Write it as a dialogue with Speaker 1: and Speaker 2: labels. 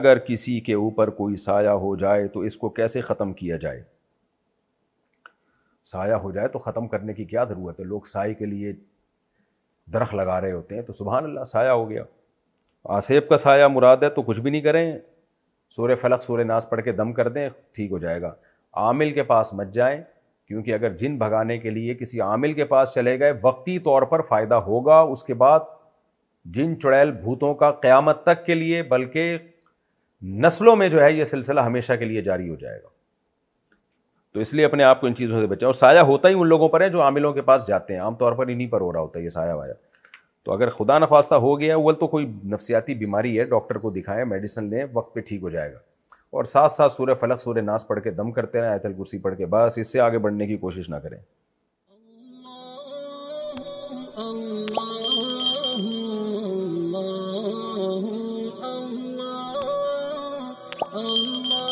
Speaker 1: اگر کسی کے اوپر کوئی سایہ ہو جائے تو اس کو کیسے ختم کیا جائے؟ سایہ ہو جائے تو ختم کرنے کی کیا ضرورت ہے؟ لوگ سائے کے لیے درخت لگا رہے ہوتے ہیں، تو سبحان اللہ سایہ ہو گیا، آسیب کا سایہ مراد ہے تو کچھ بھی نہیں کریں، سورہ فلق سورہ ناس پڑھ کے دم کر دیں، ٹھیک ہو جائے گا۔ عامل کے پاس مت جائیں، کیونکہ اگر جن بھگانے کے لیے کسی عامل کے پاس چلے گئے وقتی طور پر فائدہ ہوگا، اس کے بعد جن چڑیل بھوتوں کا قیامت تک کے لیے بلکہ نسلوں میں جو ہے یہ سلسلہ ہمیشہ کے لیے جاری ہو جائے گا۔ تو اس لیے اپنے آپ کو ان چیزوں سے بچائیں، اور سایہ ہوتا ہی ان لوگوں پر ہے جو عاملوں کے پاس جاتے ہیں، عام طور پر انہیں پر ہو رہا ہوتا ہے یہ سایہ وایا۔ تو اگر خدا نخواستہ ہو گیا، اول تو کوئی نفسیاتی بیماری ہے، ڈاکٹر کو دکھائیں، میڈیسن لیں، وقت پہ ٹھیک ہو جائے گا، اور ساتھ ساتھ سورہ فلق سورہ ناس پڑھ کے دم کرتے رہیں، آیت الکرسی پڑھ کے، بس اس سے آگے بڑھنے کی کوشش نہ کریں۔
Speaker 2: اللہ